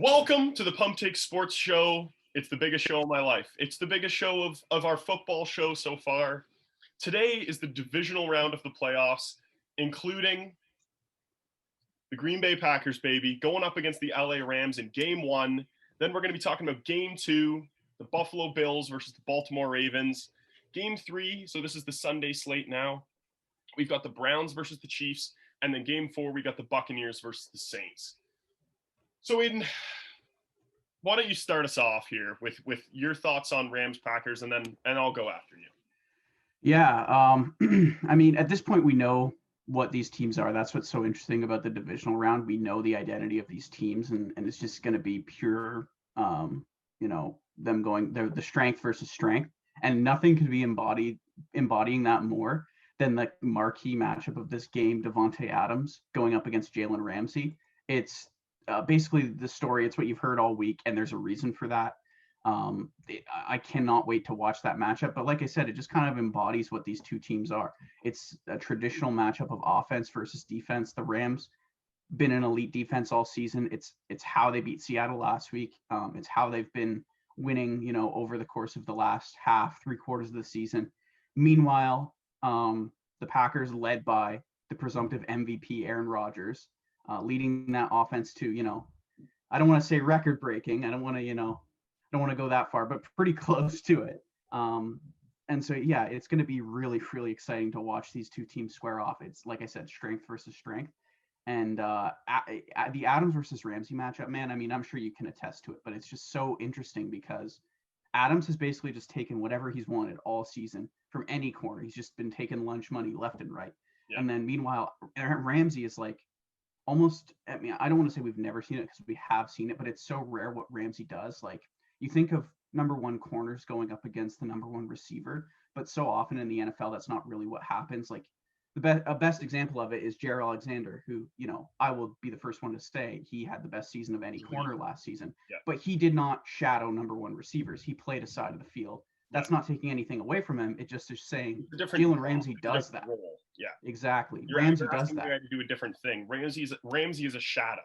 Welcome to the Pump Take Sports Show. It's the biggest show of my life. It's the biggest show of our football show so far. Today is the divisional round of the playoffs, including the Green Bay Packers, baby, going up against the LA Rams in game one. Then we're going to be talking about game two, the Buffalo Bills versus the Baltimore Ravens. Game three, so this is the Sunday slate now. We've got the Browns versus the Chiefs. And then game four, we got the Buccaneers versus the Saints. So, Aidan, why don't you start us off here with your thoughts on Rams Packers, and I'll go after you. Yeah, I mean, at this point, we know what these teams are. That's what's so interesting about the divisional round. We know the identity of these teams, and it's just going to be pure, them going the strength versus strength, and nothing could be embodying that more than the marquee matchup of this game, Davante Adams going up against Jalen Ramsey. It's basically the story. It's what you've heard all week, and there's a reason for that. I cannot wait to watch that matchup. But like I said, it just kind of embodies what these two teams are. It's a traditional matchup of offense versus defense. The Rams been an elite defense all season. It's how they beat Seattle last week. It's how they've been winning, over the course of the last three quarters of the season. Meanwhile, the Packers, led by the presumptive MVP Aaron Rodgers, leading that offense to, I don't want to say record breaking. I don't want to go that far, but pretty close to it. And so, yeah, it's going to be really, really exciting to watch these two teams square off. It's, like I said, strength versus strength. And the Adams versus Ramsey matchup, man, I mean, I'm sure you can attest to it, but it's just so interesting because Adams has basically just taken whatever he's wanted all season from any corner. He's just been taking lunch money left and right. Yeah. And then meanwhile, Ramsey is like, almost, I mean, I don't want to say we've never seen it because we have seen it, but it's so rare what Ramsey does. Like, you think of number one corners going up against the number one receiver, but so often in the NFL, that's not really what happens. Like, the best example of it is Jair Alexander, who, I will be the first one to say he had the best season of any corner last season, but he did not shadow number one receivers. He played a side of the field. That's not taking anything away from him. It just is saying Jalen Ramsey does that. Role. Yeah, exactly. Ramsey does that. To do a different thing. Ramsey is a shadow.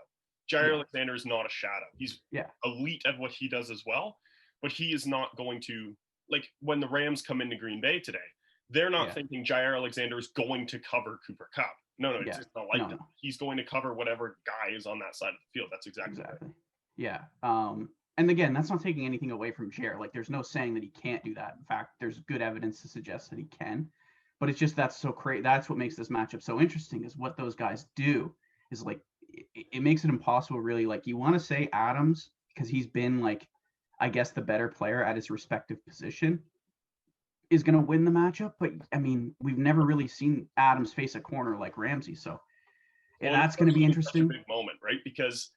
Jair Alexander is not a shadow. He's elite at what he does as well, but he is not going to, like, when the Rams come into Green Bay today, they're not thinking Jair Alexander is going to cover Cooper Kupp. No, it's just not like that. He's going to cover whatever guy is on that side of the field. That's exactly. Right. Yeah. And again, that's not taking anything away from Jair. Like, there's no saying that he can't do that. In fact, there's good evidence to suggest that he can. But it's just that's so crazy. That's what makes this matchup so interesting, is what those guys do is, like, it makes it impossible, really. Like, you want to say Adams because he's been, like, I guess the better player at his respective position is going to win the matchup. But, I mean, we've never really seen Adams face a corner like Ramsey. So that's going to be interesting. Such a big moment, right? Because,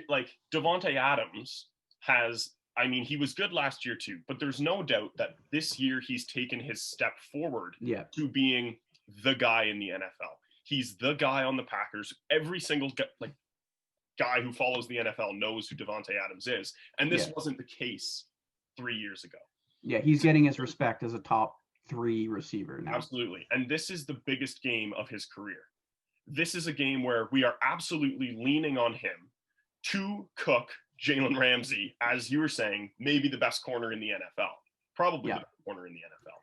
like, Davante Adams has, I mean, he was good last year too, but there's no doubt that this year he's taken his step forward to being the guy in the NFL. He's the guy on the Packers. Every single guy who follows the NFL knows who Davante Adams is. And this wasn't the case 3 years ago. Yeah, he's getting his respect as a top 3 receiver now. Absolutely. And this is the biggest game of his career. This is a game where we are absolutely leaning on him to cook Jalen Ramsey, as you were saying, maybe the best corner in the NFL. Probably the best corner in the NFL.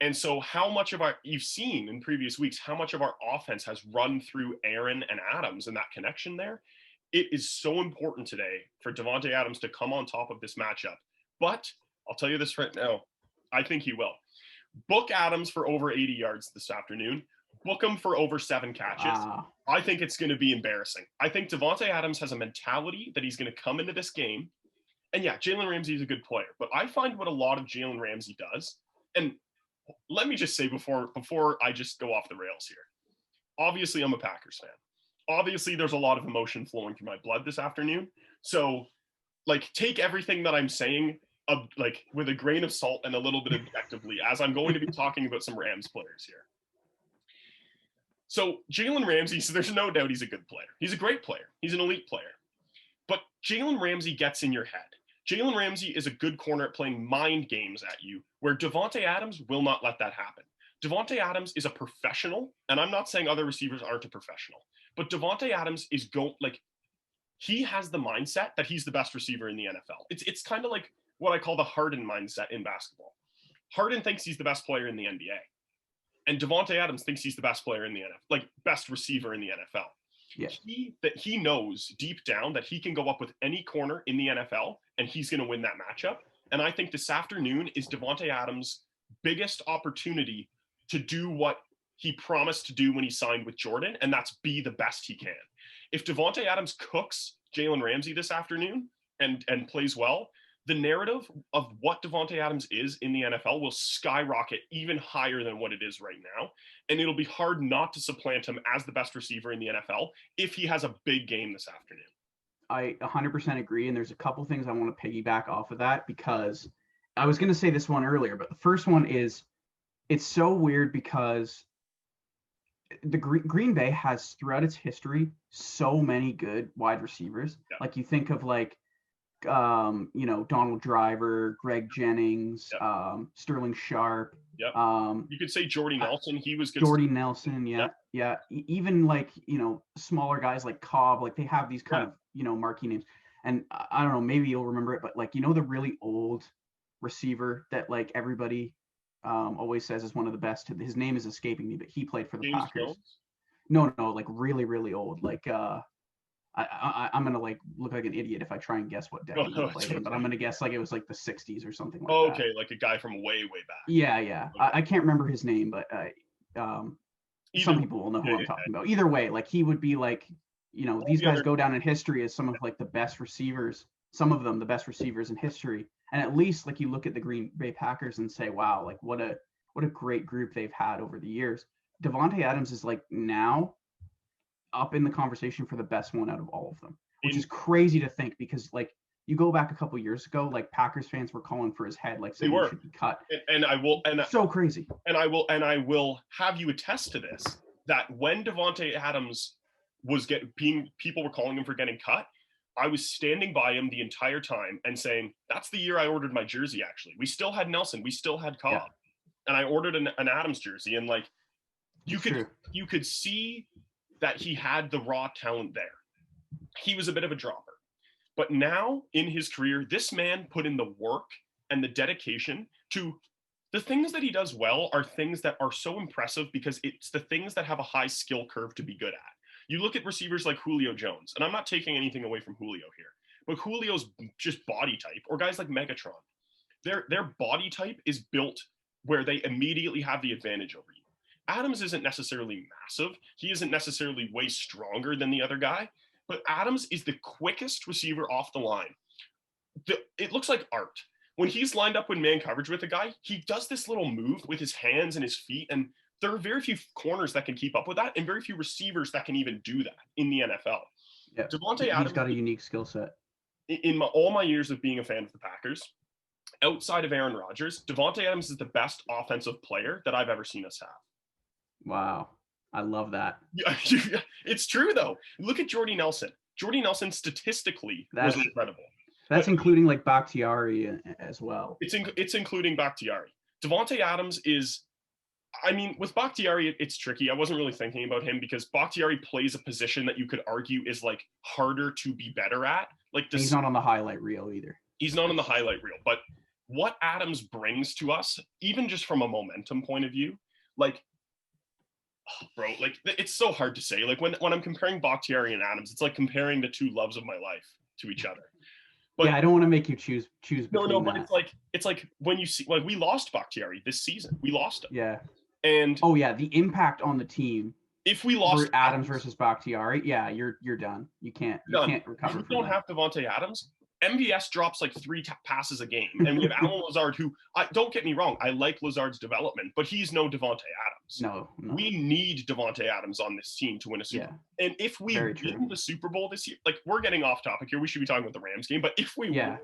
And so how much of you've seen in previous weeks, how much of our offense has run through Aaron and Adams and that connection there. It is so important today for Davante Adams to come on top of this matchup. But I'll tell you this right now, I think he will. Book Adams for over 80 yards this afternoon. Book him for over 7 catches. I think it's going to be embarrassing. I think Davante Adams has a mentality that he's going to come into this game. And yeah, Jalen Ramsey is a good player. But I find what a lot of Jalen Ramsey does, and let me just say before I just go off the rails here. Obviously, I'm a Packers fan. Obviously, there's a lot of emotion flowing through my blood this afternoon. So, like, take everything that I'm saying like with a grain of salt and a little bit objectively, as I'm going to be talking about some Rams players here. So Jalen Ramsey, so there's no doubt he's a good player. He's a great player. He's an elite player. But Jalen Ramsey gets in your head. Jalen Ramsey is a good corner at playing mind games at you, where Davante Adams will not let that happen. Davante Adams is a professional, and I'm not saying other receivers aren't a professional, but Davante Adams is he has the mindset that he's the best receiver in the NFL. It's kind of like what I call the Harden mindset in basketball. Harden thinks he's the best player in the NBA, and Davante Adams thinks he's the best player in the NFL, like best receiver in the NFL. Yeah. He knows deep down that he can go up with any corner in the NFL and he's going to win that matchup. And I think this afternoon is Davante Adams' biggest opportunity to do what he promised to do when he signed with Jordan, and that's be the best he can. If Davante Adams cooks Jalen Ramsey this afternoon and plays well, the narrative of what Davante Adams is in the NFL will skyrocket even higher than what it is right now. And it'll be hard not to supplant him as the best receiver in the NFL if he has a big game this afternoon. I 100% agree. And there's a couple things I want to piggyback off of that, because I was going to say this one earlier, but the first one is, it's so weird because the Green Bay has throughout its history so many good wide receivers. Yeah. Like you think of like, Donald Driver, Greg Jennings, Sterling Sharp. Yep. You could say Jordy Nelson. He was good. Jordy Nelson. Yeah. Yep. Yeah. Even like, smaller guys like Cobb, like they have these kind of, marquee names. And I don't know, maybe you'll remember it, but like, the really old receiver that like everybody always says is one of the best. His name is escaping me, but he played for the James Packers. Jones? No, like really, really old. Like, I'm gonna like look like an idiot if I try and guess what decade he played in, but I'm gonna guess like it was like the 60s or something like that. Okay, like a guy from way back. Yeah. Okay. I can't remember his name, but some people will know who I'm talking about. Either way, like he would be like, these guys go down in history as some of like the best receivers, some of them the best receivers in history. And at least like you look at the Green Bay Packers and say, wow, like what a great group they've had over the years. Davante Adams is like now up in the conversation for the best one out of all of them, which is crazy to think, because like you go back a couple years ago, like Packers fans were calling for his head, like saying he should be cut. And I will, and so crazy. And I will have you attest to this, that when Davante Adams was people were calling him for getting cut, I was standing by him the entire time and saying, that's the year I ordered my jersey. Actually, we still had Nelson, we still had Cobb, and I ordered an Adams jersey, and like you could see that he had the raw talent there. He was a bit of a dropper. But now in his career, this man put in the work and the dedication to the things that he does well are things that are so impressive because it's the things that have a high skill curve to be good at. You look at receivers like Julio Jones, and I'm not taking anything away from Julio here, but Julio's just body type, or guys like Megatron, their body type is built where they immediately have the advantage over you. Adams isn't necessarily massive. He isn't necessarily way stronger than the other guy, but Adams is the quickest receiver off the line. It looks like art. When he's lined up in man coverage with a guy, he does this little move with his hands and his feet, and there are very few corners that can keep up with that, and very few receivers that can even do that in the NFL. Yeah, Davante Adams, he's got a unique skill set. In all my years of being a fan of the Packers, outside of Aaron Rodgers, Davante Adams is the best offensive player that I've ever seen us have. Wow. I love that. Yeah, it's true though. Look at Jordy Nelson. Jordy Nelson statistically was incredible. That's including like Bakhtiari as well. It's including Bakhtiari. Davante Adams is, I mean, with Bakhtiari, it's tricky. I wasn't really thinking about him because Bakhtiari plays a position that you could argue is like harder to be better at. Like he's not on the highlight reel either. He's not on the highlight reel, but what Adams brings to us, even just from a momentum point of view, like, bro, like it's so hard to say. Like when I'm comparing Bakhtiari and Adams, it's like comparing the two loves of my life to each other. But, yeah, I don't want to make you choose. No, but it's like when you see, like we lost Bakhtiari this season. We lost him. Yeah. And the impact on the team. If we lost Adams versus Bakhtiari, yeah, you're done. You can't recover. If we don't have Davante Adams, MVS drops like 3 passes a game, and we have Allen Lazard, who don't get me wrong, I like Lazard's development, but he's no Davante Adams. No. We need Davante Adams on this team to win a Super Bowl. And if we win the Super Bowl this year, like we're getting off topic here, we should be talking about the Rams game, but if we win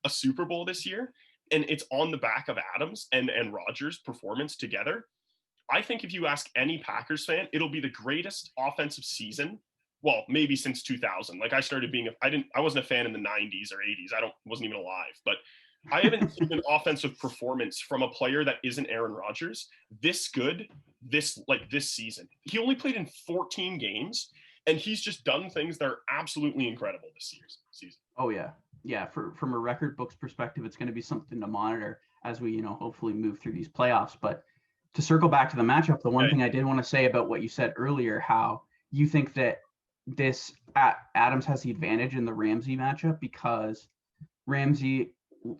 a Super Bowl this year, and it's on the back of Adams and Rodgers' performance together, I think if you ask any Packers fan, it'll be the greatest offensive season. Well, maybe since 2000. Like I started I wasn't a fan in the 90s or 80s. Wasn't even alive, but I haven't seen an offensive performance from a player that isn't Aaron Rodgers this good this season. He only played in 14 games. And he's just done things that are absolutely incredible this season. Oh yeah. Yeah, from a record books perspective, it's going to be something to monitor as we, hopefully move through these playoffs. But to circle back to the matchup, the one thing I did want to say about what you said earlier, how you think that Adams has the advantage in the Ramsey matchup because Ramsey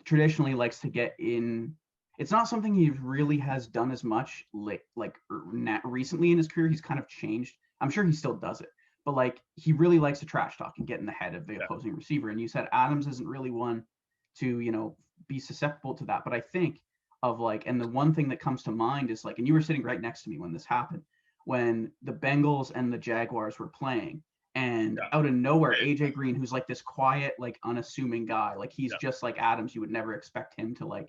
traditionally likes to get in. It's not something he really has done as much recently in his career. He's kind of changed. I'm sure he still does it, but he really likes to trash talk and get in the head of the opposing receiver. And you said Adams isn't really one to, be susceptible to that. But I think and the one thing that comes to mind is and you were sitting right next to me when this happened, when the Bengals and the Jaguars were playing. And out of nowhere, AJ Green, who's this quiet, unassuming guy, he's just like Adams. You would never expect him to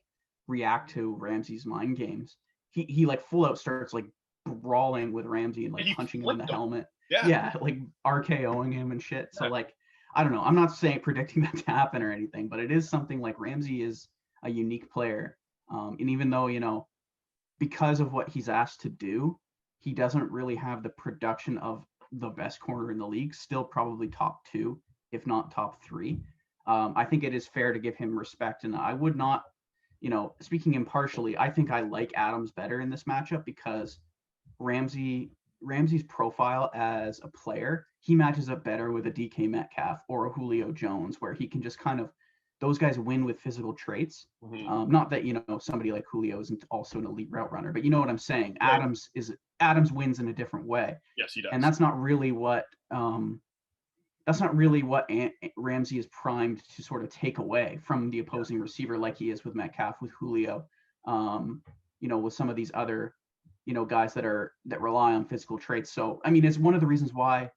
react to Ramsey's mind games. He full out starts brawling with Ramsey and punching him in the helmet. Yeah, RKOing him and shit. So I don't know. I'm not predicting that to happen or anything, but it is something Ramsey is a unique player. And even though, because of what he's asked to do, he doesn't really have the production of the best corner in the league, still probably top 2, if not top 3. I think it is fair to give him respect, and I would not, speaking impartially, I think I like Adams better in this matchup because Ramsey's profile as a player, he matches up better with a DK Metcalf or a Julio Jones, where he can just those guys win with physical traits. Mm-hmm. Not that, somebody like Julio isn't also an elite route runner, but you know what I'm saying? Right. Adams wins in a different way. Yes, he does. And that's not really what Ramsey is primed to sort of take away from the opposing receiver, like he is with Metcalf, with Julio, with some of these other, guys that rely on physical traits. So, I mean, it's one of the reasons why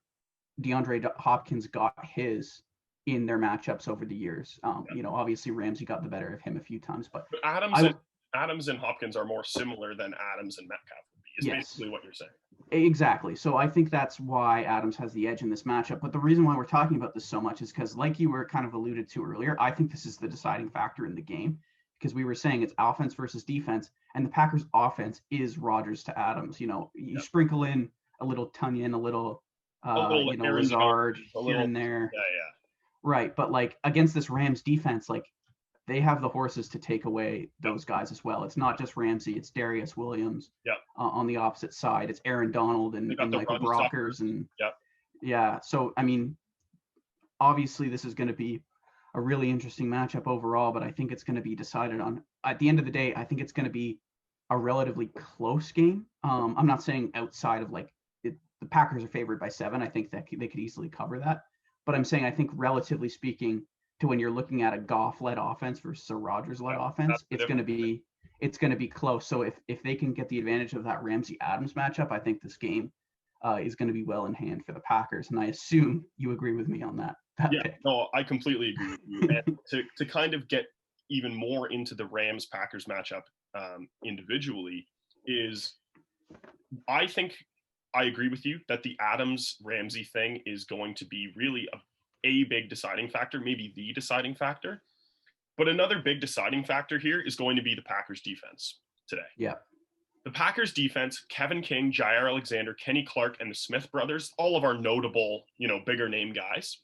DeAndre Hopkins got his in their matchups over the years. Obviously Ramsey got the better of him a few times, but Adams and Hopkins are more similar than Adams and Metcalf would be, is basically what you're saying. Exactly. So I think that's why Adams has the edge in this matchup. But the reason why we're talking about this so much is because, like you were kind of alluded to earlier, I think this is the deciding factor in the game, because we were saying it's offense versus defense, and the Packers offense is Rodgers to Adams. You sprinkle in a little Tunyon, a little Lazard here and there. Yeah. Right. But against this Rams defense, they have the horses to take away those guys as well. It's not just Ramsey, it's Darius Williams. On the opposite side, it's Aaron Donald and Michael Brockers and So I mean, obviously this is going to be a really interesting matchup overall, but I think it's going to be decided on, at the end of the day, I think it's going to be a relatively close game. I'm not saying outside of the Packers are favored by 7. I think that they could easily cover that. But I'm saying I think relatively speaking to when you're looking at a Goff-led offense versus a Rodgers-led offense, it's going to be close. So if they can get the advantage of that Ramsey-Adams matchup, I think this game is going to be well in hand for the Packers. And I assume you agree with me on that. Pick. No, I completely agree with you. And to kind of get even more into the Rams-Packers matchup individually is, I think I agree with you that the Adams-Ramsey thing is going to be really a big deciding factor, maybe the deciding factor. But another big deciding factor here is going to be the Packers defense today. Yeah. The Packers defense, Kevin King, Jair Alexander, Kenny Clark, and the Smith brothers, all of our notable, bigger name guys,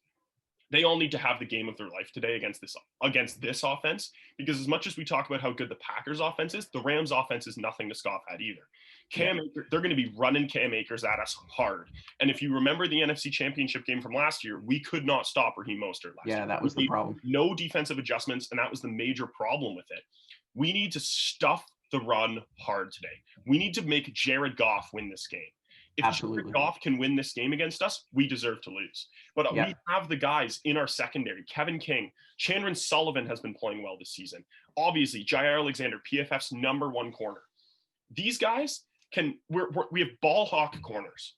they all need to have the game of their life today against this offense, because as much as we talk about how good the Packers offense is, the Rams offense is nothing to scoff at either. They're going to be running Cam Akers at us hard. And if you remember the NFC Championship game from last year, we could not stop Raheem Mostert last year. Yeah, that was the problem. No defensive adjustments, and that was the major problem with it. We need to stuff the run hard today. We need to make Jared Goff win this game. If Jared Goff can win this game against us, we deserve to lose. But we have the guys in our secondary. Kevin King, Chandron Sullivan has been playing well this season. Obviously, Jair Alexander, PFF's number 1 corner. These guys we have ball hawk corners.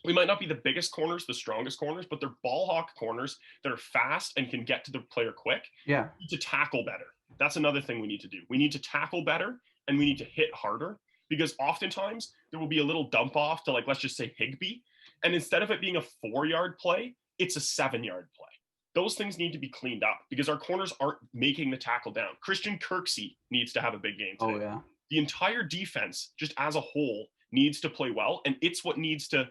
We might not be the biggest corners, the strongest corners, but they're ball hawk corners that are fast and can get to the player quick. Yeah. We need to tackle better. That's another thing we need to do. We need to tackle better, and we need to hit harder, because oftentimes there will be a little dump off to, let's just say Higbee. And instead of it being a 4-yard play, it's a 7-yard play. Those things need to be cleaned up because our corners aren't making the tackle down. Christian Kirksey needs to have a big game today. Oh, yeah. The entire defense, just as a whole, needs to play well. And it's what needs to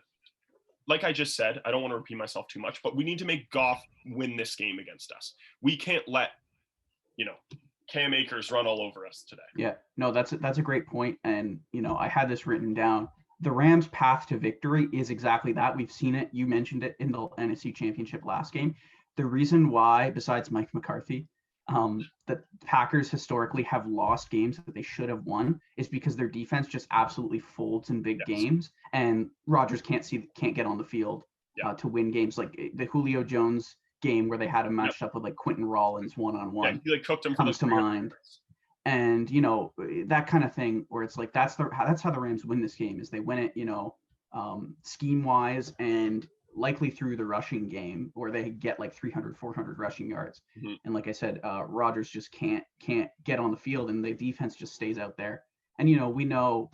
like I just said, I don't want to repeat myself too much, but we need to make Goff win this game against us. We can't let, Cam Akers run all over us today. Yeah, no, that's a great point. And, I had this written down. The Rams' path to victory is exactly that. We've seen it. You mentioned it in the NFC Championship last game. The reason why, besides Mike McCarthy, the Packers historically have lost games that they should have won is because their defense just absolutely folds in big games, and Rodgers can't get on the field to win games. Like the Julio Jones game where they had him matched up with like Quentin Rollins one-on-one. Yeah, he like cooked him comes to mind. And that kind of thing where it's like that's how the Rams win this game is they win it scheme wise and likely through the rushing game where they get like 300 400 rushing yards. Mm-hmm. And like I said, Rodgers just can't get on the field and the defense just stays out there. And we know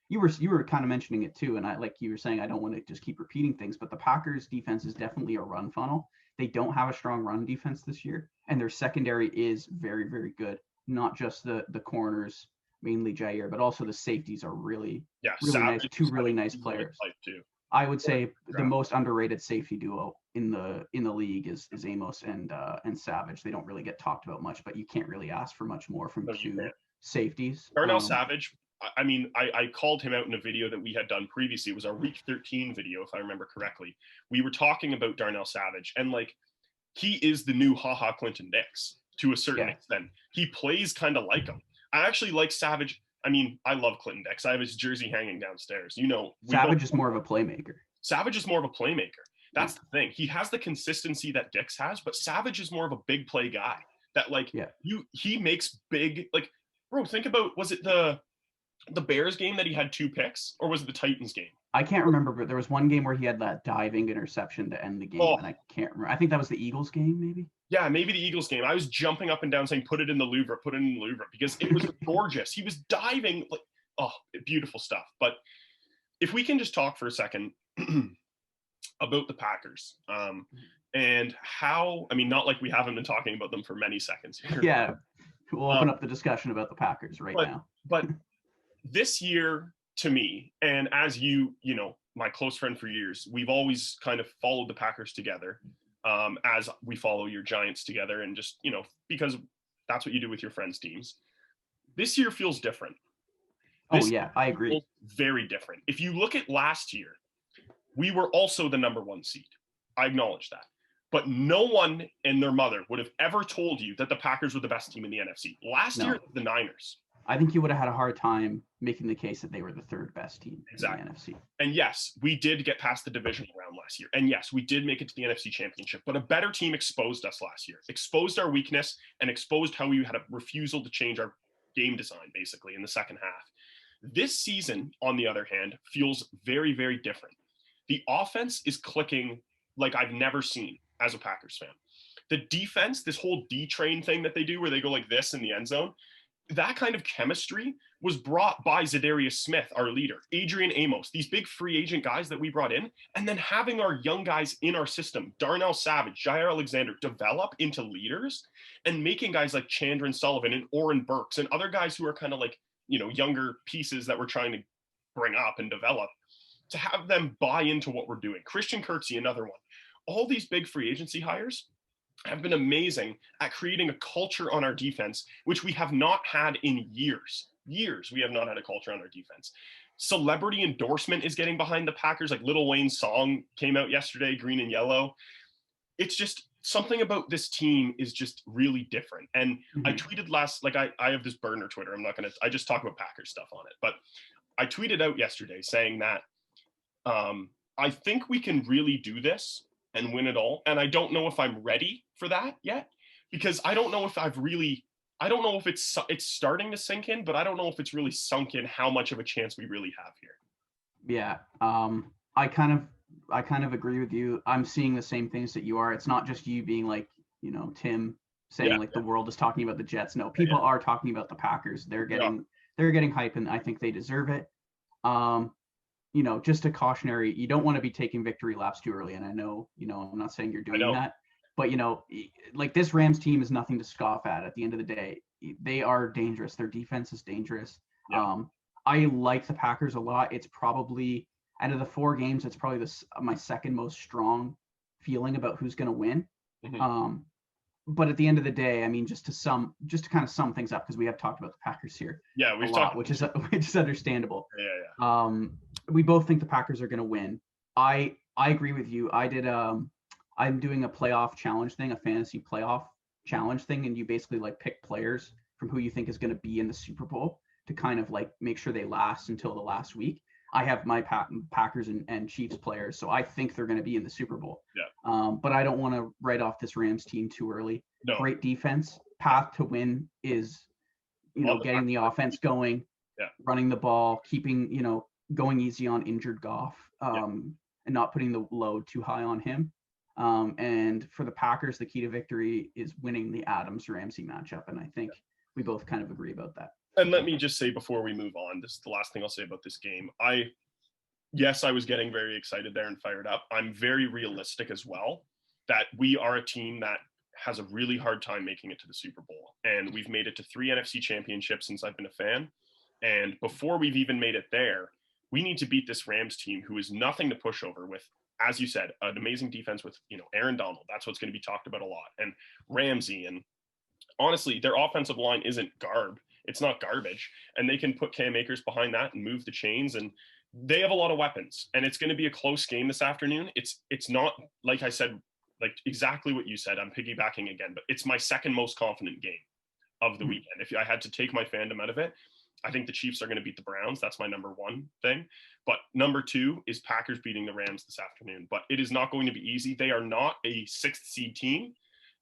you were kind of mentioning it too, and I, like you were saying, I don't want to just keep repeating things, but the Packers defense is definitely a run funnel. They don't have a strong run defense this year, and their secondary is very, very good. Not just the corners, mainly Jair, but also the safeties are really nice. Two really nice players. I would say the most underrated safety duo in the league is Amos and Savage. They don't really get talked about much, but you can't really ask for much more from two safeties. Darnell Savage. I mean, I called him out in a video that we had done previously. It was our Week 13 video, if I remember correctly. We were talking about Darnell Savage, and like he is the new Ha Clinton Dix to a certain extent. He plays kind of like him. I actually like Savage. I mean, I love Clinton Dix. I have his jersey hanging downstairs. Savage is more of a playmaker. Savage is more of a playmaker. That's the thing. He has the consistency that Dix has, but Savage is more of a big play guy. That he makes big, like, bro, think about, was it the Bears game that he had 2 picks, or was it the Titans game? I can't remember, but there was one game where he had that diving interception to end the game, and I can't remember. I think that was the Eagles game, maybe? Yeah, maybe the Eagles game. I was jumping up and down saying, put it in the Louvre, because it was gorgeous. He was diving, like, beautiful stuff. But if we can just talk for a second about the Packers and how, I mean, not like we haven't been talking about them for many seconds here. Yeah, we'll open up the discussion about the Packers now. But this year, to me, and as my close friend for years, we've always kind of followed the Packers together as we follow your Giants together, and just, because that's what you do with your friends' teams. This year feels different. I agree. Very different. If you look at last year, we were also the number 1 seed. I acknowledge that. But no one and their mother would have ever told you that the Packers were the best team in the NFC. Last year, the Niners. I think you would have had a hard time making the case that they were the 3rd best team in the NFC. And yes, we did get past the divisional round last year. And yes, we did make it to the NFC Championship. But a better team exposed us last year, exposed our weakness, and exposed how we had a refusal to change our game design, basically, in the second half. This season, on the other hand, feels very, very different. The offense is clicking like I've never seen as a Packers fan. The defense, this whole D-train thing that they do where they go like this in the end zone, that kind of chemistry was brought by Zadarius Smith, our leader, Adrian Amos, these big free agent guys that we brought in, and then having our young guys in our system, Darnell Savage, Jair Alexander, develop into leaders, and making guys like Chandran Sullivan and Oren Burks and other guys who are kind of like, younger pieces that we're trying to bring up and develop, to have them buy into what we're doing. Christian Kirksey, another one. All these big free agency hires have been amazing at creating a culture on our defense, which we have not had in years. We have not had a culture on our defense. Celebrity endorsement is getting behind the Packers. Like Lil Wayne's song came out yesterday, Green and Yellow. It's just something about this team is just really different. And I tweeted I have this burner Twitter. I just talk about Packers stuff on it. But I tweeted out yesterday saying that I think we can really do this and win it all. And I don't know if I'm ready for that yet, because I don't know if it's starting to sink in, but I don't know if it's really sunk in how much of a chance we really have here. Yeah. I kind of agree with you. I'm seeing the same things that you are. It's not just you being like, Tim saying the world is talking about the Jets. No, people are talking about the Packers. They're getting hype, and I think they deserve it. Just a cautionary, you don't want to be taking victory laps too early. And I know, I'm not saying you're doing that, but like this Rams team is nothing to scoff at the end of the day. They are dangerous. Their defense is dangerous. Yeah. I like the Packers a lot. It's probably out of the 4 games, it's probably my second most strong feeling about who's going to win. Mm-hmm. But at the end of the day, I mean, just to kind of sum things up, because we have talked about the Packers here Yeah, a we've lot, talked. which is understandable. Yeah. We both think the Packers are going to win. I agree with you. I'm doing a playoff challenge thing, a fantasy playoff challenge thing, and you basically like pick players from who you think is going to be in the Super Bowl to kind of like make sure they last until the last week. I have my Packers and Chiefs players, so I think they're going to be in the Super Bowl. Yeah. But I don't want to write off this Rams team too early. No. Great defense. Path to win is, getting the offense going, running the ball, keeping, going easy on injured Goff, and not putting the load too high on him. And for the Packers, the key to victory is winning the Adams-Ramsey matchup, and I think we both kind of agree about that. And let me just say before we move on, this is the last thing I'll say about this game. Yes, I was getting very excited there and fired up. I'm very realistic as well that we are a team that has a really hard time making it to the Super Bowl. And we've made it to 3 NFC championships since I've been a fan. And before we've even made it there, we need to beat this Rams team who is nothing to push over with, as you said, an amazing defense with, Aaron Donald. That's what's going to be talked about a lot. And Ramsey. And honestly, their offensive line isn't it's not garbage. And they can put Cam Akers behind that and move the chains. And they have a lot of weapons. And it's going to be a close game this afternoon. It's not, like I said, like exactly what you said. I'm piggybacking again, but it's my second most confident game of the weekend. If I had to take my fandom out of it, I think the Chiefs are going to beat the Browns. That's my number 1 thing. But number 2 is Packers beating the Rams this afternoon. But it is not going to be easy. They are not a 6th seed team.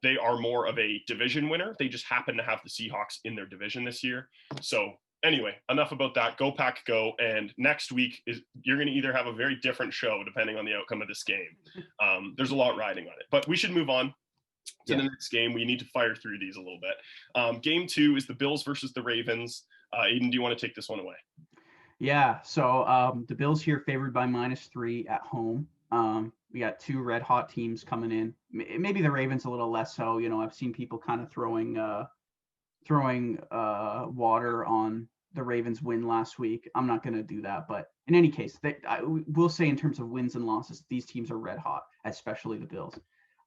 They are more of a division winner. They just happen to have the Seahawks in their division this year. So anyway, enough about that. Go Pack, go. And next week you're going to either have a very different show depending on the outcome of this game. There's a lot riding on it. But we should move on to the next game. We need to fire through these a little bit. Game 2 is the Bills versus the Ravens. Aidan, do you want to take this one away? Yeah. So the Bills here favored by -3 at home. We got 2 red hot teams coming in. Maybe the Ravens a little less so. I've seen people kind of throwing water on the Ravens win last week. I'm not going to do that, but in any case, we'll say in terms of wins and losses, these teams are red hot, especially the Bills.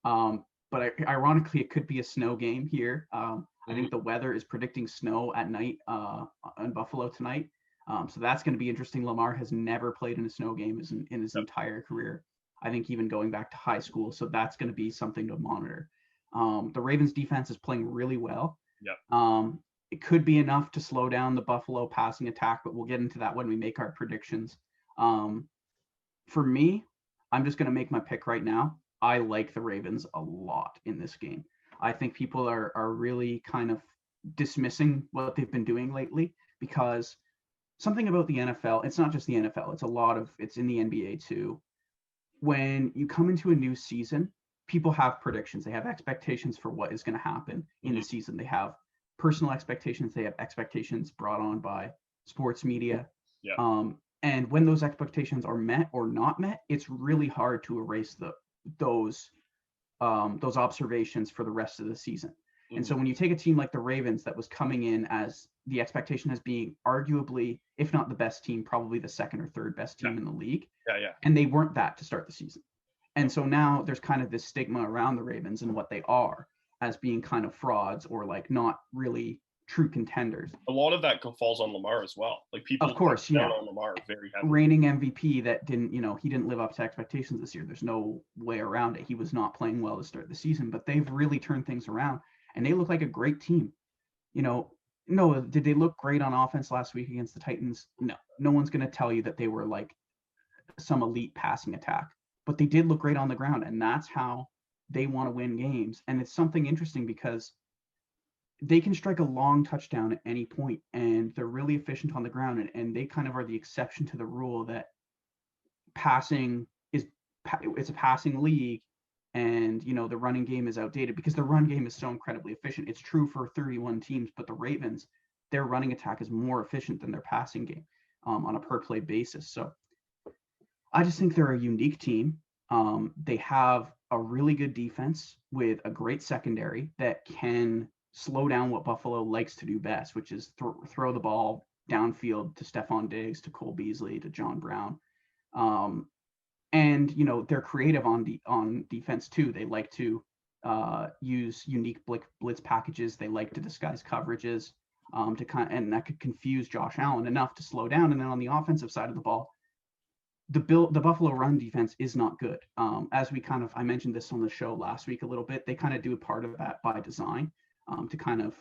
But ironically, it could be a snow game here. I think the weather is predicting snow at night in Buffalo tonight. So that's going to be interesting. Lamar has never played in a snow game in his entire career. I think even going back to high school. So that's going to be something to monitor. The Ravens defense is playing really well. It could be enough to slow down the Buffalo passing attack, but we'll get into that when we make our predictions. For me, I'm just going to make my pick right now. I like the Ravens a lot in this game. I think people are really kind of dismissing what they've been doing lately, because something about the NFL, it's not just the NFL, it's in the NBA too. When you come into a new season, people have predictions. They have expectations for what is going to happen in the season. They have personal expectations. They have expectations brought on by sports media. And when those expectations are met or not met, it's really hard to erase those observations for the rest of the season. And so when you take a team like the Ravens that was coming in as the expectation as being arguably, if not the best team, probably the 2nd or 3rd best team in the league. And they weren't that to start the season. And so now there's kind of this stigma around the Ravens and what they are as being kind of frauds or like not really true contenders. A lot of that falls on Lamar as well. Like people, of course, down on Lamar very heavily. Reigning MVP that didn't, he didn't live up to expectations this year. There's no way around it. He was not playing well to start the season, but they've really turned things around and they look like a great team. No, did they look great on offense last week against the Titans? No one's going to tell you that they were like some elite passing attack, but they did look great on the ground, and that's how they want to win games. And it's something interesting because they can strike a long touchdown at any point, and they're really efficient on the ground, and they kind of are the exception to the rule that it's a passing league, and the running game is outdated because the run game is so incredibly efficient. It's true for 31 teams, but the Ravens, their running attack is more efficient than their passing game on a per play basis. So I just think they're a unique team. They have a really good defense with a great secondary that can slow down what Buffalo likes to do best, which is throw the ball downfield to Stephon Diggs, to Cole Beasley, to John Brown. And they're creative on defense too. They like to use unique blitz packages. They like to disguise coverages and that could confuse Josh Allen enough to slow down. And then on the offensive side of the ball, the Buffalo run defense is not good. As I mentioned this on the show last week a little bit, they kind of do a part of that by design to kind of,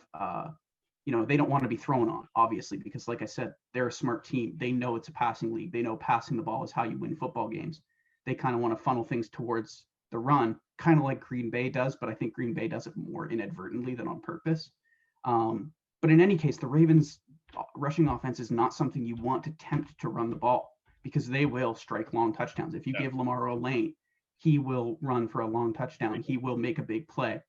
they don't want to be thrown on, obviously, because like I said, they're a smart team. They know it's a passing league. They know passing the ball is how you win football games. They kind of want to funnel things towards the run, kind of like Green Bay does, but I think Green Bay does it more inadvertently than on purpose. But in any case, the Ravens rushing offense is not something you want to tempt to run the ball, because they will strike long touchdowns. If you give Lamar a lane, he will run for a long touchdown. He will make a big play.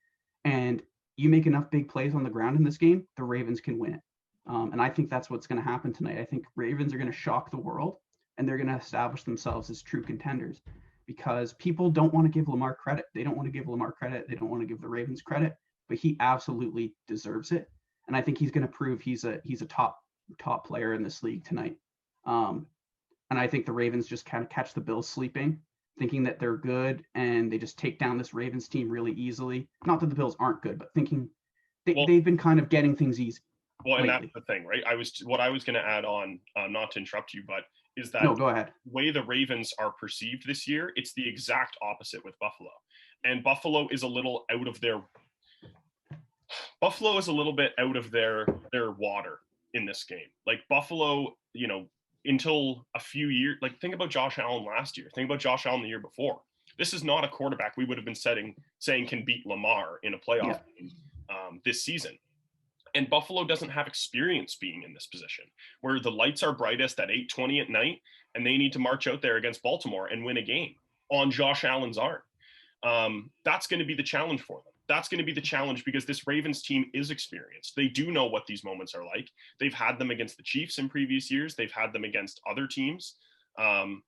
And you make enough big plays on the ground in this game, the Ravens can win it. And I think that's what's going to happen tonight. I think Ravens are going to shock the world, and they're going to establish themselves as true contenders, because people don't want to give Lamar credit. They don't want to give Lamar credit. They don't want to give the Ravens credit, but he absolutely deserves it. And I think he's going to prove he's a top player in this league tonight. And I think the Ravens just kind of catch the Bills sleeping, thinking that they're good, and they just take down this Ravens team really easily. Not that the Bills aren't good, but thinking they've been kind of getting things easy. Well, and that's the thing, right? What I was going to add on, not to interrupt you, but is that no, go ahead. The way the Ravens are perceived this year, it's the exact opposite with Buffalo. And Buffalo is a little out of their water in this game. Like Buffalo, until a few years, like think about Josh Allen last year. Think about Josh Allen the year before. This is not a quarterback we would have been saying can beat Lamar in a playoff game this season. And Buffalo doesn't have experience being in this position where the lights are brightest at 8:20 at night and they need to march out there against Baltimore and win a game on Josh Allen's arm. That's going to be the challenge for them. That's going to be the challenge because this Ravens team is experienced. They do know what these moments are like. They've had them against the Chiefs in previous years. They've had them against other teams. And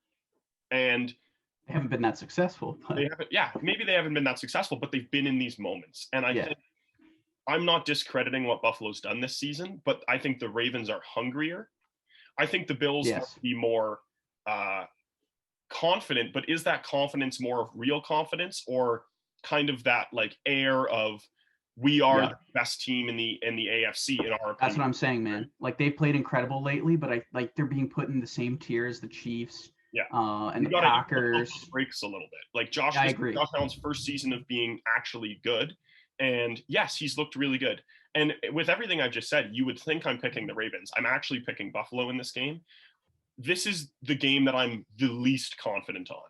they haven't been that successful. Maybe they haven't been that successful, but they've been in these moments. And I think I'm not discrediting what Buffalo's done this season, but I think the Ravens are hungrier. I think the Bills must be more confident, but is that confidence more of real confidence or kind of that like air of we are the best team in the AFC in our opinion? That's what I'm saying, man. Like they've played incredible lately, but they're being put in the same tier as the Chiefs. And the Packers. Breaks a little bit. Like Josh Allen's first season of being actually good. And yes, he's looked really good. And with everything I've just said, you would think I'm picking the Ravens. I'm actually picking Buffalo in this game. This is the game that I'm the least confident on.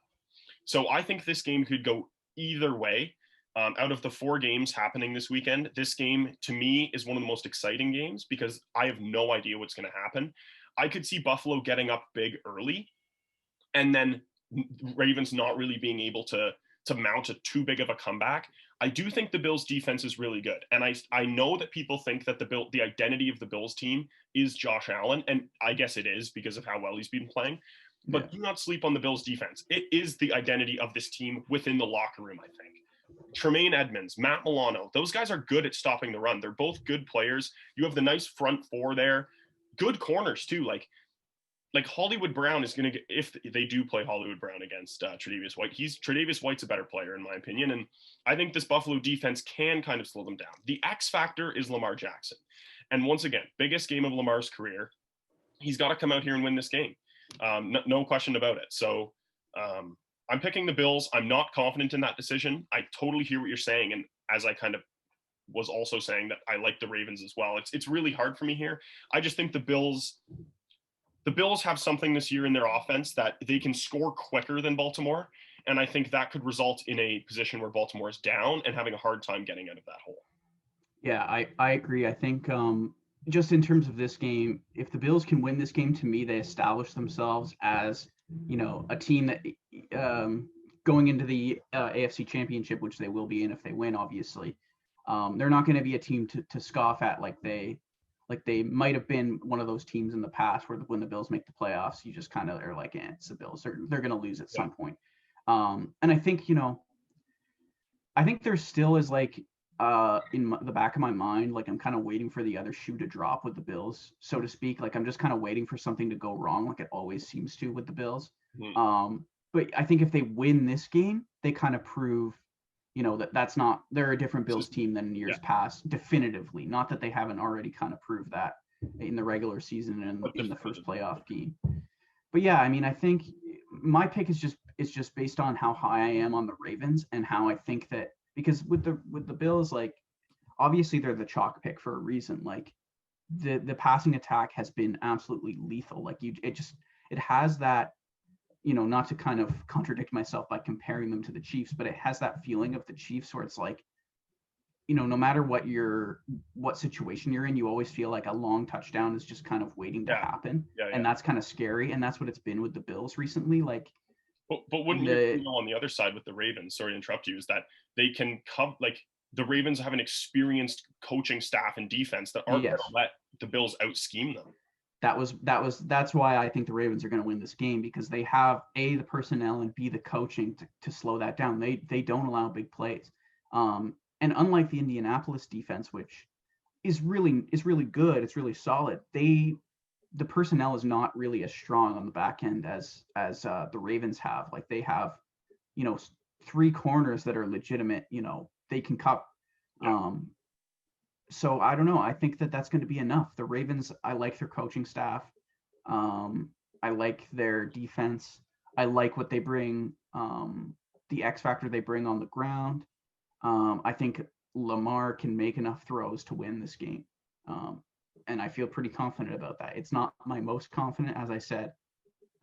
So I think this game could go either way. Out of the 4 games happening this weekend, this game to me is one of the most exciting games because I have no idea what's going to happen. I could see Buffalo getting up big early and then Ravens not really being able to mount a too big of a comeback. I do think the Bills defense is really good. And I know that people think that the identity of the Bills team is Josh Allen. And I guess it is because of how well he's been playing. But do not sleep on the Bills defense. It is the identity of this team within the locker room, I think. Tremaine Edmonds, Matt Milano, those guys are good at stopping the run. They're both good players. You have the nice front 4 there. Good corners too. Like Hollywood Brown is going to get, if they do play Hollywood Brown against Tre'Davious White, Tre'Davious White's a better player in my opinion. And I think this Buffalo defense can kind of slow them down. The X factor is Lamar Jackson. And once again, biggest game of Lamar's career. He's got to come out here and win this game. No question about it. So I'm picking the Bills. I'm not confident in that decision. I totally hear what you're saying. And as I kind of was also saying that I like the Ravens as well. It's really hard for me here. I just think the Bills have something this year in their offense that they can score quicker than Baltimore. And I think that could result in a position where Baltimore is down and having a hard time getting out of that hole. Yeah, I agree. I think just in terms of this game, if the Bills can win this game, to me, they establish themselves as, a team that going into the AFC Championship, which they will be in if they win, obviously. They're not going to be a team to scoff at like they might have been one of those teams in the past where when the Bills make the playoffs, you just kind of are like, it's the Bills. They're going to lose at some point. And I think, I think there still is like in the back of my mind, like I'm kind of waiting for the other shoe to drop with the Bills, so to speak. Like I'm just kind of waiting for something to go wrong, like it always seems to with the Bills. But I think if they win this game, they kind of prove, they're a different Bills team than in years past, definitively. Not that they haven't already kind of proved that in the regular season and in the first playoff game. But yeah, I mean, I think my pick is just based on how high I am on the Ravens and how I think that, because with the Bills, like, obviously they're the chalk pick for a reason. Like, the passing attack has been absolutely lethal. Like, it has that, not to kind of contradict myself by comparing them to the Chiefs, but it has that feeling of the Chiefs where it's like, no matter what situation you're in, you always feel like a long touchdown is just kind of waiting to happen. And that's kind of scary. And that's what it's been with the Bills recently. Like, but wouldn't you know, on the other side with the Ravens, sorry to interrupt you, is that they can come, like, the Ravens have an experienced coaching staff and defense that aren't going to let the Bills out scheme them. That's why I think the Ravens are going to win this game, because they have A, the personnel, and B, the coaching to slow that down. They don't allow big plays. And unlike the Indianapolis defense, which is really good, it's really solid, the personnel is not really as strong on the back end as the Ravens have. Like, they have, 3 corners that are legitimate, they can cup. So I don't know. I think that's going to be enough. The Ravens, I like their coaching staff. I like their defense. I like what they bring, the X factor they bring on the ground. I think Lamar can make enough throws to win this game. And I feel pretty confident about that. It's not my most confident, as I said.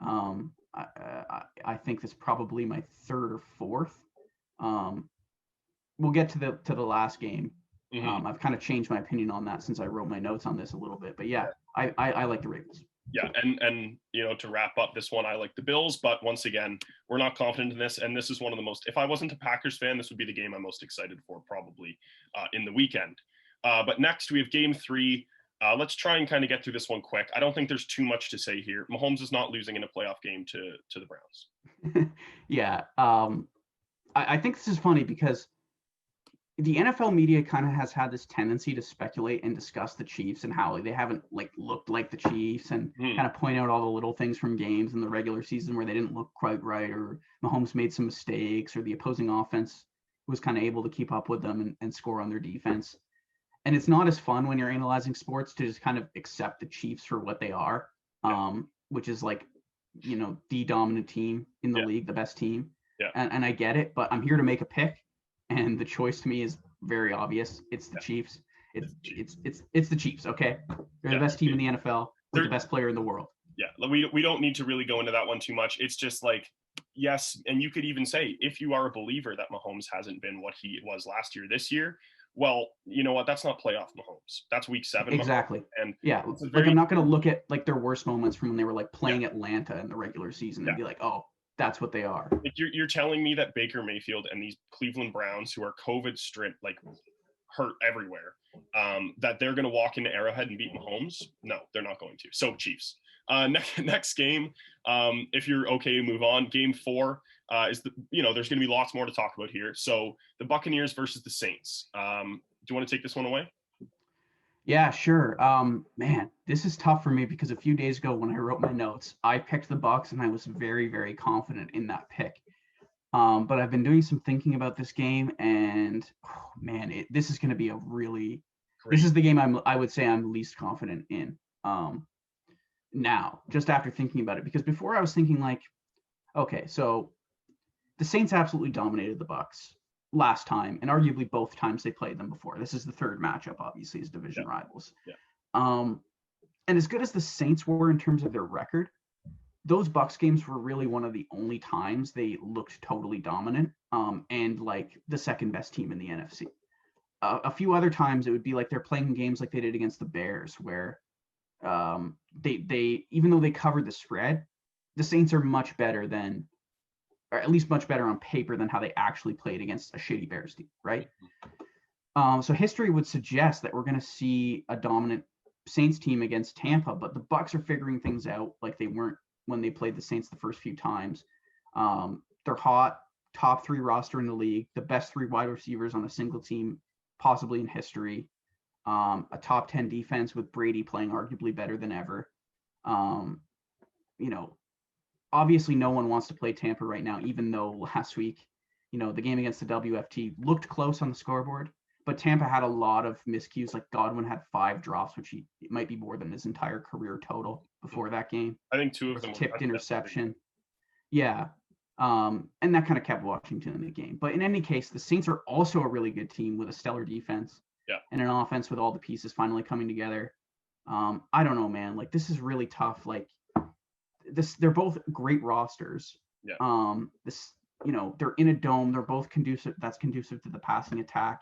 I think this is probably my third or fourth. We'll get to the last game. I've kind of changed my opinion on that since I wrote my notes on this a little bit. But yeah, I like the Ravens. Yeah, and to wrap up this one, I like the Bills, but once again, we're not confident in this, and this is one of the most, if I wasn't a Packers fan, this would be the game I'm most excited for probably in the weekend. But next, we have game 3. Let's try and kind of get through this one quick. I don't think there's too much to say here. Mahomes is not losing in a playoff game to the Browns. Yeah, I think this is funny because the NFL media kind of has had this tendency to speculate and discuss the Chiefs and how they haven't looked like the Chiefs, and kind of point out all the little things from games in the regular season where they didn't look quite right, or Mahomes made some mistakes, or the opposing offense was kind of able to keep up with them and score on their defense. And it's not as fun when you're analyzing sports to just kind of accept the Chiefs for what they are, which is the dominant team in the league, the best team. Yeah. And I get it, but I'm here to make a pick. And the choice to me is very obvious. It's the Chiefs. It's the Chiefs. Okay, they're the best team in the NFL. They're the best player in the world. Yeah, we don't need to really go into that one too much. It's just like, yes, and you could even say, if you are a believer that Mahomes hasn't been what he was last year, this year, well, you know what? That's not playoff Mahomes. That's week 7. Exactly. Mahomes. And yeah, I'm not going to look at their worst moments from when they were playing Atlanta in the regular season and be like, oh, that's what they are. Like, you're telling me that Baker Mayfield and these Cleveland Browns, who are COVID stripped, hurt everywhere, that they're going to walk into Arrowhead and beat Mahomes? No, they're not going to. So Chiefs. Next game, if you're okay, move on. Game 4 is there's going to be lots more to talk about here. So the Buccaneers versus the Saints. Do you want to take this one away? Yeah, sure. Man, this is tough for me because a few days ago when I wrote my notes, I picked the Bucs and I was very, very confident in that pick. But I've been doing some thinking about this game, and this is going to be a really great. This is the game I would say I'm least confident in. Now, just after thinking about it, because before I was thinking okay, so the Saints absolutely dominated the Bucs last time, and arguably both times they played them before. This is the third matchup, obviously, as division rivals. Yeah. And as good as the Saints were in terms of their record, those Bucs games were really one of the only times they looked totally dominant, and like the second best team in the NFC. A few other times it would be like they're playing games like they did against the Bears, where they even though they covered the spread, the Saints are much better than, or at least much better on paper than how they actually played against a shitty Bears team, right? So history would suggest that we're going to see a dominant Saints team against Tampa, but the Bucs are figuring things out like they weren't when they played the Saints the first few times. They're hot, top 3 roster in the league, the best 3 wide receivers on a single team, possibly in history, a top 10 defense with Brady playing arguably better than ever. obviously no one wants to play Tampa right now, even though last week, the game against the WFT looked close on the scoreboard, but Tampa had a lot of miscues. Like Godwin had 5 drops, which it might be more than his entire career total before that game. I think 2 There of was a them tipped interception. Yeah. And that kind of kept Washington in the game. But in any case, the Saints are also a really good team with a stellar defense. Yeah. And an offense with all the pieces finally coming together. I don't know, man. Like, this is really tough. Like, they're both great rosters. Yeah. They're in a dome. They're both conducive to the passing attack.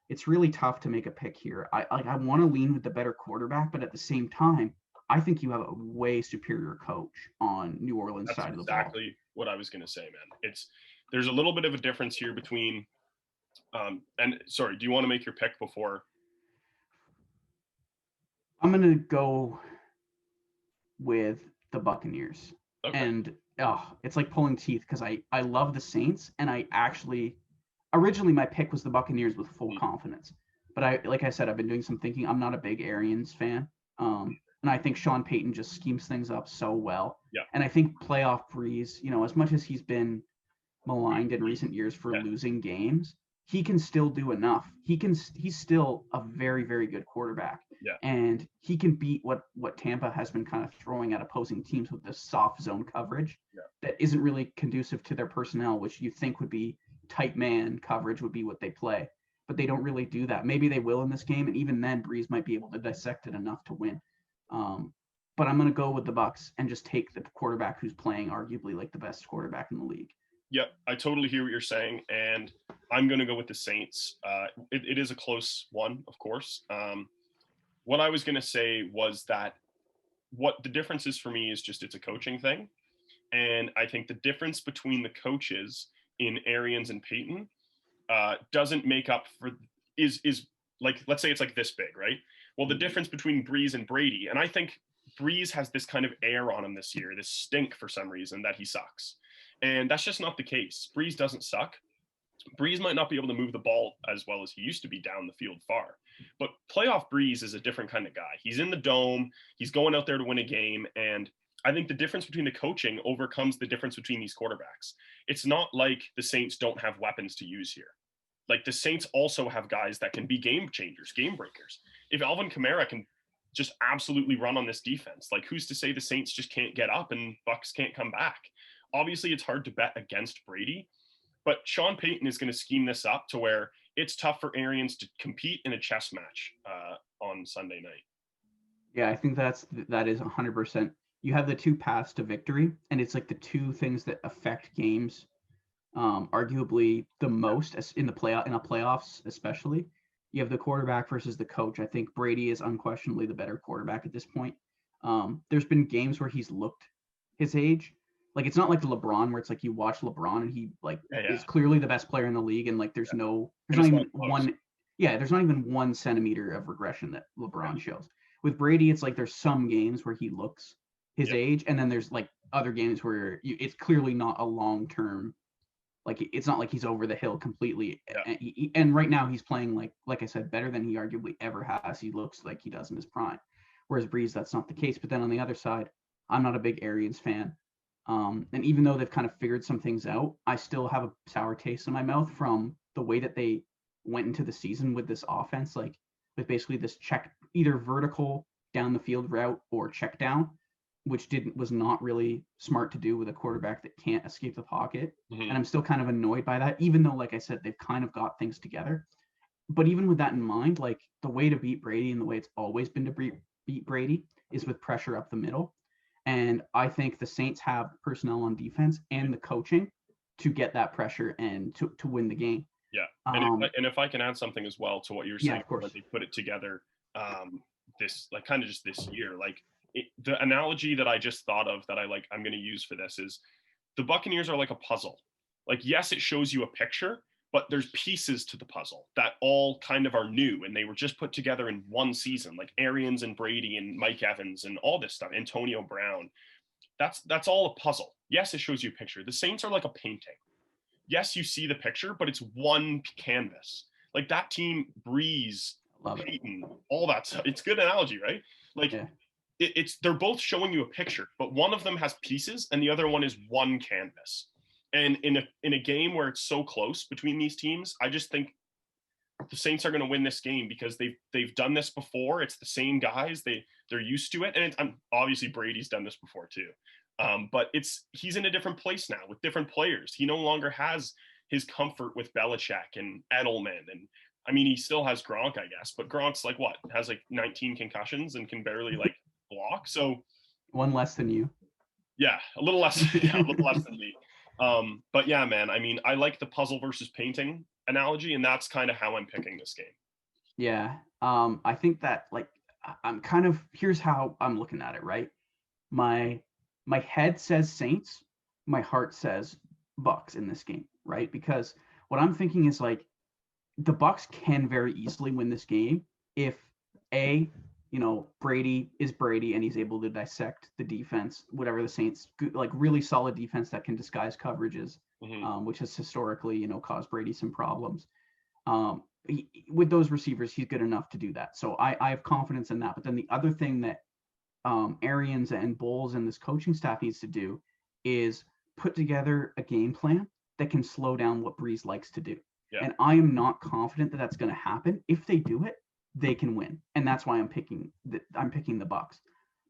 It's really tough to make a pick here. I want to lean with the better quarterback, but at the same time, I think you have a way superior coach on New Orleans side of the ball. Exactly what I was going to say, man. There's a little bit of a difference here between and sorry, do you want to make your pick before? I'm going to go with the Buccaneers. Okay. And it's like pulling teeth because I love the Saints, and I actually originally my pick was the Buccaneers with full confidence. But like I said, I've been doing some thinking. I'm not a big Arians fan. And I think Sean Payton just schemes things up so well. Yeah. And I think playoff Breeze, as much as he's been maligned in recent years for losing games, he can still do enough. He's still a very, very good quarterback. Yeah. And he can beat what Tampa has been kind of throwing at opposing teams with this soft zone coverage that isn't really conducive to their personnel, which you think would be tight man coverage would be what they play. But they don't really do that. Maybe they will in this game, and even then Breeze might be able to dissect it enough to win. But I'm going to go with the Bucs and just take the quarterback who's playing arguably like the best quarterback in the league. Yep, I totally hear what you're saying, and I'm going to go with the Saints. It is a close one, of course. What I was going to say was that what the difference is for me is just it's a coaching thing, and I think the difference between the coaches in Arians and Payton doesn't make up for is like, let's say it's like this big, right? Well, the difference between Breeze and Brady, and I think Breeze has this kind of air on him this year, this stink for some reason that he sucks. And that's just not the case. Breeze doesn't suck. Breeze might not be able to move the ball as well as he used to be down the field far. But playoff Breeze is a different kind of guy. He's in the dome. He's going out there to win a game. And I think the difference between the coaching overcomes the difference between these quarterbacks. It's not like the Saints don't have weapons to use here. Like, the Saints also have guys that can be game changers, game breakers. If Alvin Kamara can just absolutely run on this defense, like, who's to say the Saints just can't get up and Bucs can't come back? Obviously, it's hard to bet against Brady, but Sean Payton is going to scheme this up to where it's tough for Arians to compete in a chess match on Sunday night. Yeah, I think that is 100%. You have the 2 paths to victory, and it's like the 2 things that affect games arguably the most in the playoffs, especially. You have the quarterback versus the coach. I think Brady is unquestionably the better quarterback at this point. There's been games where he's looked his age. Like, it's not like LeBron where it's like you watch LeBron and he is clearly the best player in the league, and like there's not even 1 centimeter of regression that LeBron shows. With Brady, it's like there's some games where he looks his age, and then there's like other games where it's clearly not a long-term. Like, it's not like he's over the hill completely. Yeah. And right now he's playing, like I said, better than he arguably ever has. He looks like he does in his prime. Whereas Breeze, that's not the case. But then on the other side, I'm not a big Arians fan. And even though they've kind of figured some things out, I still have a sour taste in my mouth from the way that they went into the season with this offense, like with basically this either vertical down the field route or check down, which was not really smart to do with a quarterback that can't escape the pocket. Mm-hmm. And I'm still kind of annoyed by that, even though, like I said, they've kind of got things together. But even with that in mind, like, the way to beat Brady and the way it's always been to beat Brady is with pressure up the middle. And I think the Saints have personnel on defense and the coaching to get that pressure and to win the game. Yeah. And if I can add something as well to what you're saying, of course. When they put it together, this, like, kind of just this year, like, the analogy that I just thought of that I'm going to use for this is the Buccaneers are like a puzzle. Like, yes, it shows you a picture, but there's pieces to the puzzle that all kind of are new, and they were just put together in one season, like Arians and Brady and Mike Evans and all this stuff, Antonio Brown. That's all a puzzle. Yes, it shows you a picture. The Saints are like a painting. Yes, you see the picture, but it's one canvas. Like, that team, Breeze, Peyton, all that stuff. It's a good analogy, right? Like, they're both showing you a picture, but one of them has pieces and the other one is one canvas. And in a game where it's so close between these teams, I just think the Saints are going to win this game because they've done this before. It's the same guys. They're used to it, and obviously Brady's done this before too. But he's in a different place now with different players. He no longer has his comfort with Belichick and Edelman, and I mean he still has Gronk, I guess, but Gronk's like what, has like 19 concussions and can barely like block. So one less than you. Yeah, a little less. Yeah, a little less than me. But yeah, man. I mean, I like the puzzle versus painting analogy, and that's kind of how I'm picking this game. Yeah. I think that like I'm kind of here's how I'm looking at it, right? My head says Saints, my heart says Bucks in this game, right? Because what I'm thinking is like the Bucks can very easily win this game if Brady is Brady and he's able to dissect the defense, whatever the Saints, like really solid defense that can disguise coverages, which has historically, caused Brady some problems. With those receivers, he's good enough to do that. So I have confidence in that. But then the other thing that Arians and Bowles and this coaching staff needs to do is put together a game plan that can slow down what Breeze likes to do. Yeah. And I am not confident that that's going to happen. If they do it, they can win, and that's why I'm picking the Bucks.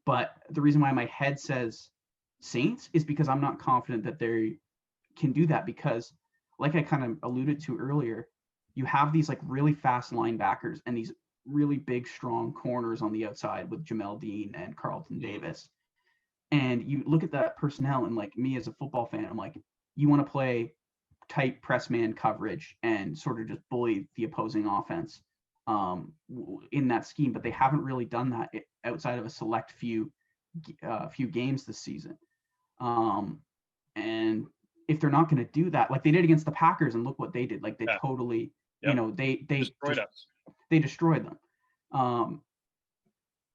But the reason why my head says Saints is because I'm not confident that they can do that, because like I kind of alluded to earlier, you have these like really fast linebackers and these really big, strong corners on the outside with Jamel Dean and Carlton Davis. And you look at that personnel, and like me as a football fan, I'm like, you want to play tight press man coverage and sort of just bully the opposing offense in that scheme, but they haven't really done that outside of a select few games this season. And if they're not going to do that, like they did against the Packers, and look what they did, like they totally, they destroyed us. They destroyed them.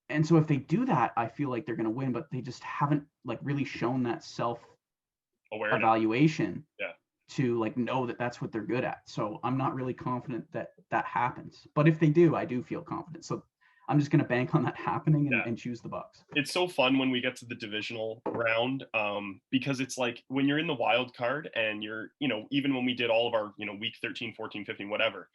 And so if they do that, I feel like they're going to win, but they just haven't like really shown that self-evaluation to like know that that's what they're good at. So I'm not really confident that that happens. But if they do, I do feel confident. So I'm just going to bank on that happening and choose the Bucks. It's so fun when we get to the divisional round because it's like when you're in the wild card and you're, even when we did all of our, week 13, 14, 15, whatever,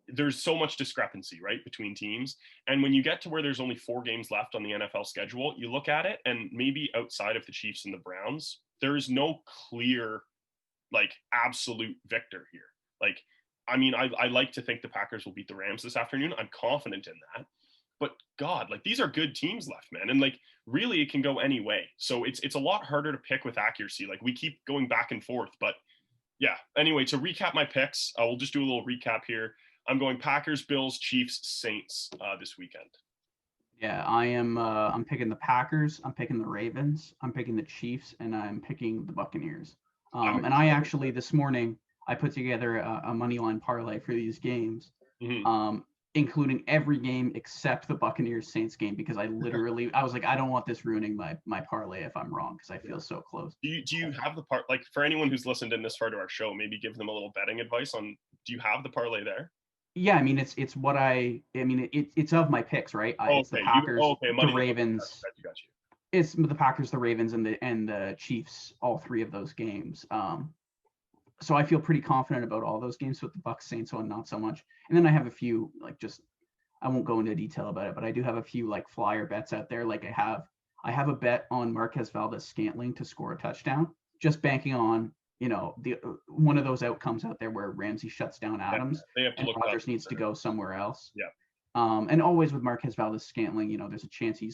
there's so much discrepancy, right, between teams. And when you get to where there's only 4 games left on the NFL schedule, you look at it and maybe outside of the Chiefs and the Browns, there is no clear like absolute victor here. Like, I mean, I like to think the Packers will beat the Rams this afternoon. I'm confident in that. But God, like these are good teams left, man. And like really it can go any way. So it's a lot harder to pick with accuracy. Like we keep going back and forth. But yeah, anyway, to recap my picks, we'll just do a little recap here. I'm going Packers, Bills, Chiefs, Saints this weekend. Yeah, I'm picking the Packers, I'm picking the Ravens, I'm picking the Chiefs, and I'm picking the Buccaneers. And I actually this morning I put together a money line parlay for these games, including every game except the Buccaneers Saints game, because I was like, I don't want this ruining my parlay if I'm wrong, because I feel so close. Do you have the part, like for anyone who's listened in this far to our show, maybe give them a little betting advice on, do you have the parlay there? Yeah, I mean it's what it's of my picks, right? It's the Packers, the Ravens. Got you. It's the Packers, the Ravens, and the Chiefs, all 3 of those games. So I feel pretty confident about all those games. With the Bucs, Saints one, not so much. And then I have a few I won't go into detail about it, but I do have a few like flyer bets out there. Like I have a bet on Marquez Valdes-Scantling to score a touchdown, just banking on the one of those outcomes out there where Ramsey shuts down Adams and Rodgers needs to go somewhere else. Yeah. And always with Marquez Valdes-Scantling, there's a chance he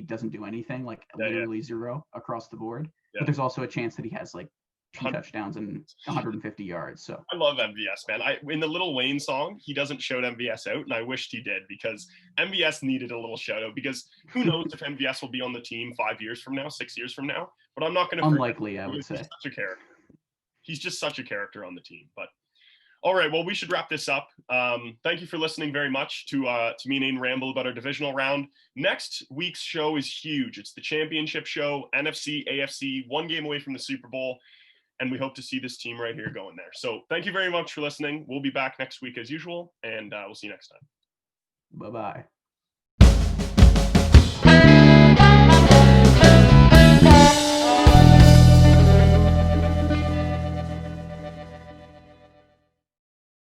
doesn't do anything, like literally 0 across the board. Yeah. But there's also a chance that he has like 2 touchdowns and 150 yards. So I love MVS, man. In the Lil Wayne song, he doesn't shout MVS out, and I wished he did, because MVS needed a little shout out, because who knows if MVS will be on the team 5 years from now, 6 years from now. But I'm not going to unlikely, I would say. He's such a character. He's just such a character on the team. But all right, well, we should wrap this up. Thank you for listening very much to me and Aidan ramble about our divisional round. Next week's show is huge. It's the championship show, NFC, AFC, 1 game away from the Super Bowl. And we hope to see this team right here going there. So thank you very much for listening. We'll be back next week as usual, and we'll see you next time. Bye-bye.